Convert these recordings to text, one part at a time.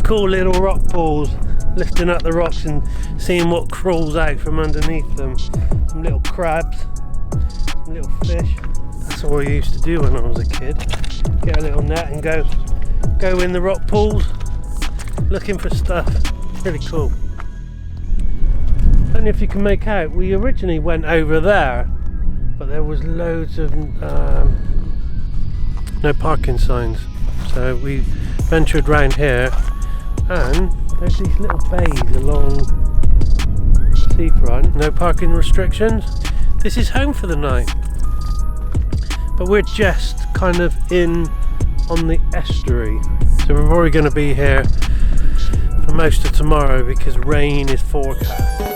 cool little rock pools, lifting up the rocks and seeing what crawls out from underneath them. Some little crabs, some little fish. That's all I used to do when I was a kid. Get a little net and go in the rock pools looking for stuff. Really cool. I don't know if you can make out, we originally went over there, but there was loads of no parking signs, so we ventured round here, and there's these little bays along the seafront. No parking restrictions. This is home for the night, but we're just kind of in on the estuary, so we're probably going to be here for most of tomorrow because rain is forecast.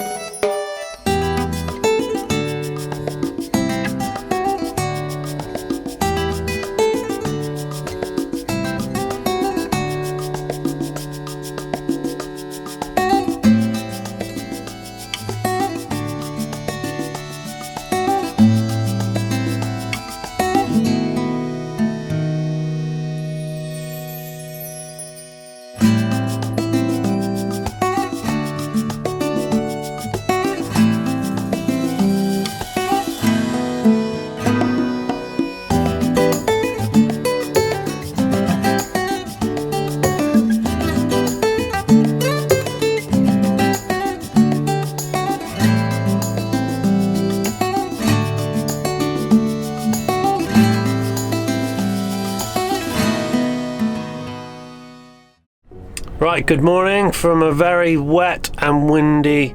Right, good morning from a very wet and windy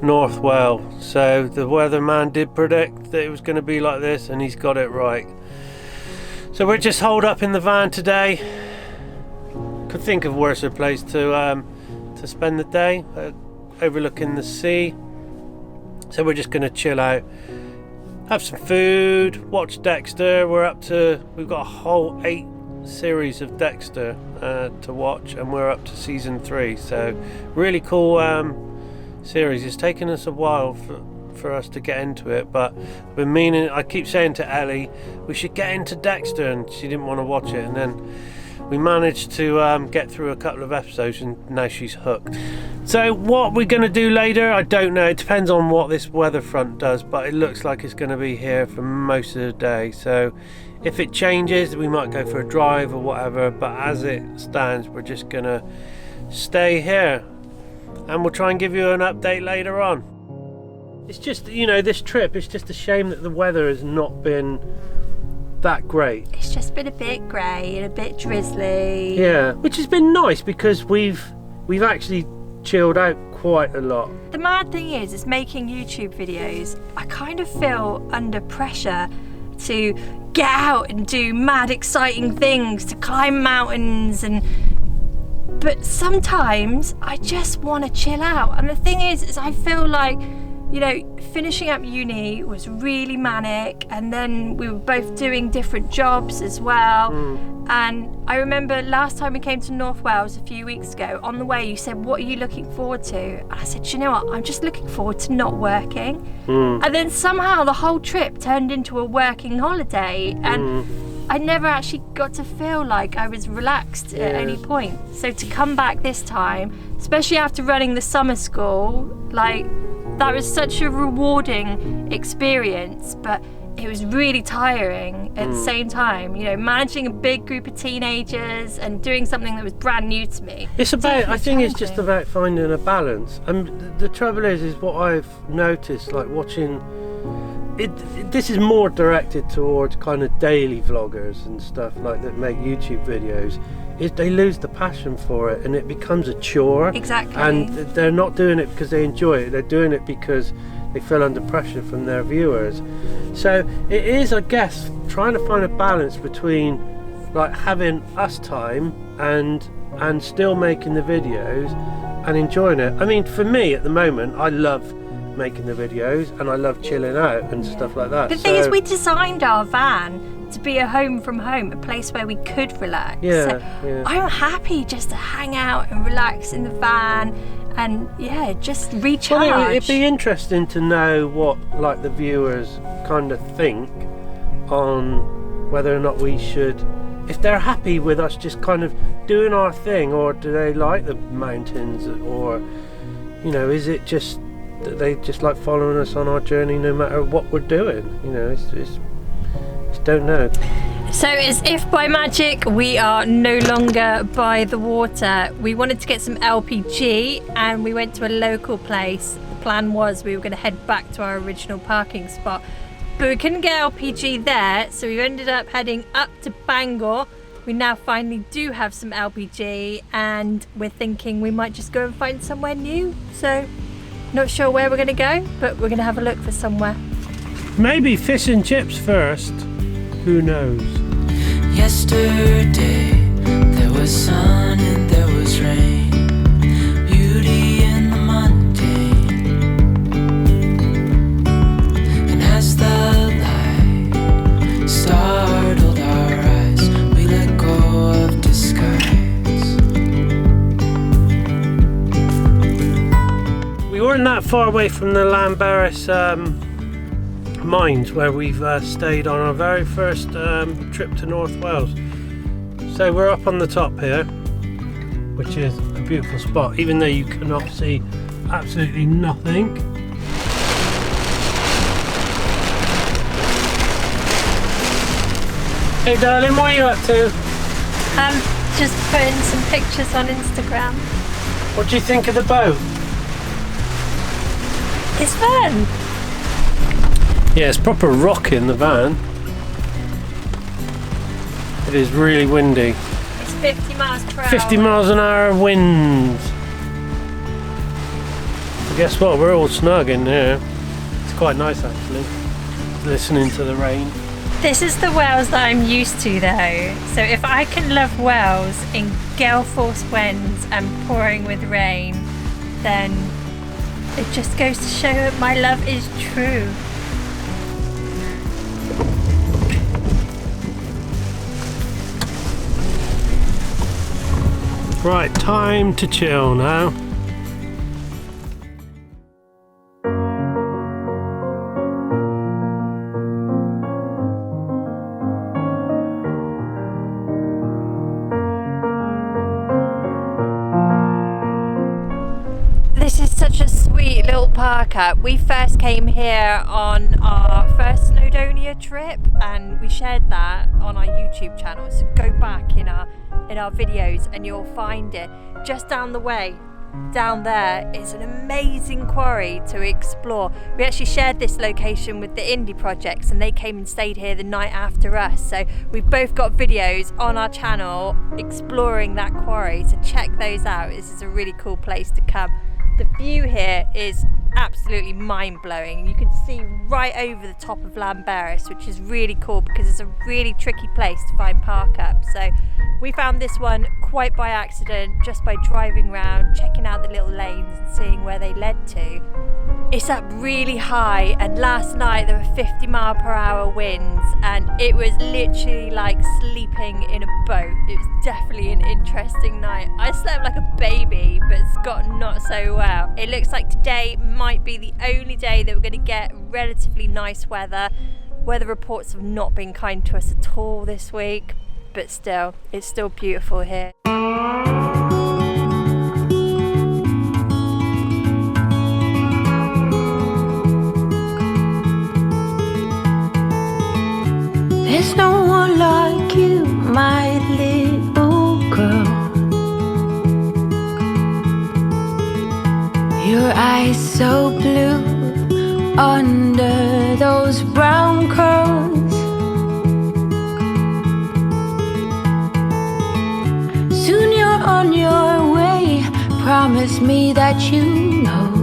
North Wales. So the weatherman did predict that it was going to be like this, and he's got it right. So we're just holed up in the van today. Could think of worse a place to spend the day, overlooking the sea. So we're just going to chill out, have some food, watch Dexter. We've got a whole 8 series of Dexter to watch, and we're up to season 3, so really cool series. It's taken us a while for us to get into it, but I keep saying to Ellie we should get into Dexter, and she didn't want to watch it, and then we managed to get through a couple of episodes, and now she's hooked. So what we're going to do later, I don't know. It depends on what this weather front does, but it looks like it's going to be here for most of the day. So if it changes, we might go for a drive or whatever, but as it stands, we're just going to stay here, and we'll try and give you an update later on. It's just, this trip, it's just a shame that the weather has not been that great. It's just been a bit grey and a bit drizzly. Yeah, which has been nice because we've actually chilled out quite a lot. The mad thing is making YouTube videos, I kind of feel under pressure to get out and do mad exciting things, to climb mountains, but sometimes I just want to chill out. And the thing is I feel like, finishing up uni was really manic, and then we were both doing different jobs as well. And I remember last time we came to North Wales a few weeks ago, on the way you said, what are you looking forward to? And I said, you know what, I'm just looking forward to not working. And then somehow the whole trip turned into a working holiday, and I never actually got to feel like I was relaxed at any point. So to come back this time, especially after running the summer school, that was such a rewarding experience, but it was really tiring at the same time. Managing a big group of teenagers and doing something that was brand new to me. I think it's just about finding a balance. And the trouble is what I've noticed, watching it, this is more directed towards kind of daily vloggers and stuff that make YouTube videos, is they lose the passion for it and it becomes a chore. Exactly. And they're not doing it because they enjoy it, they're doing it because they feel under pressure from their viewers. So it is, I guess, trying to find a balance between having us time and still making the videos and enjoying it. I mean, for me at the moment, I love making the videos and I love chilling out and stuff like that. The thing is, we designed our van to be a home from home, a place where we could relax. I'm happy just to hang out and relax in the van and just recharge. Well, it'd be interesting to know what the viewers kind of think on whether or not we should, if they're happy with us just kind of doing our thing, or do they like the mountains, or you know, is it just that they just like following us on our journey no matter what we're doing? You know, it's don't know. So as if by magic, we are no longer by the water. We wanted to get some LPG and we went to a local place. The plan was we were going to head back to our original parking spot, but we couldn't get LPG there, so we ended up heading up to Bangor. We now finally do have some LPG and we're thinking we might just go and find somewhere new. So not sure where we're going to go, but we're going to have a look for somewhere. Maybe fish and chips first. Who knows? Yesterday there was sun and there was rain, beauty in the mundane. And as the light startled our eyes, we let go of disguise. We weren't that far away from the Llanberis mines where we've stayed on our very first trip to North Wales. So we're up on the top here, which is a beautiful spot, even though you cannot see absolutely nothing. Hey darling, what are you up to? Just putting some pictures on Instagram. What do you think of the boat? It's fun. Yeah, it's proper rock in the van. It is really windy. It's 50 miles per hour. 50 miles an hour wind. Guess what? We're all snug in here. It's quite nice actually, listening to the rain. This is the Wales that I'm used to though. So if I can love Wales in gale force winds and pouring with rain, then it just goes to show that my love is true. Right, time to chill now. This is such a sweet little park up. We first came here on our first Snowdonia trip and we shared that on our YouTube channel, so go back in our videos and you'll find it. Just down the way, down there, is an amazing quarry to explore. We actually shared this location with the indie projects and they came and stayed here the night after us, so we've both got videos on our channel exploring that quarry, so check those out. This is a really cool place to come. The view here is absolutely mind-blowing. You can see right over the top of Llanberis, which is really cool because it's a really tricky place to find park up. So we found this one quite by accident, just by driving around, checking out the little lanes and seeing where they led to. It's up really high, and last night there were 50 mile per hour winds and it was literally like sleeping in a boat. It was definitely an interesting night. I slept like a baby, but Scott not so well. It looks like today might be the only day that we're going to get relatively nice weather. Weather reports have not been kind to us at all this week, but still, it's still beautiful here. There's no one like you, my little girl. Your eyes so blue under those brown curls. Soon you're on your way, promise me that you know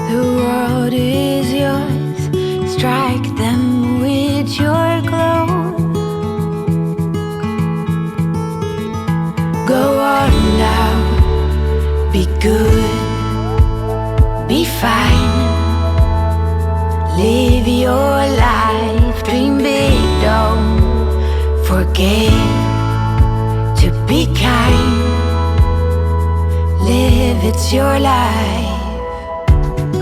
the world is yours, strike them with your glow. Go on now, be good, be fine, live your life, dream big, don't forget to be kind, live, it's your life.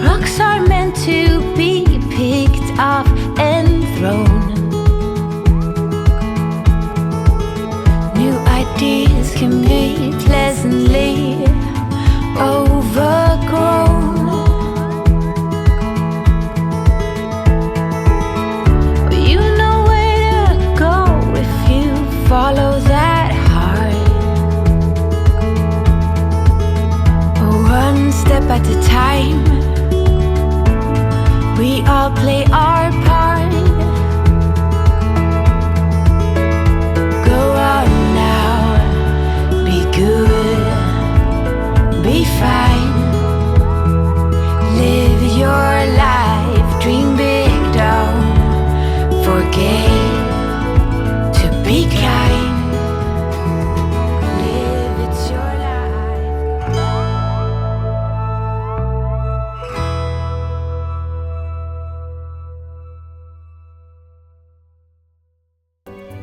Rocks are meant to be picked up and thrown.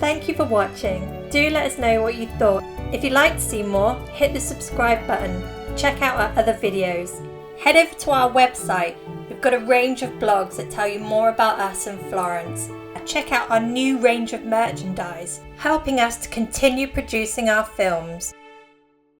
Thank you for watching. Do let us know what you thought. If you'd like to see more, hit the subscribe button. Check out our other videos. Head over to our website. We've got a range of blogs that tell you more about us and Florence. Check out our new range of merchandise, helping us to continue producing our films.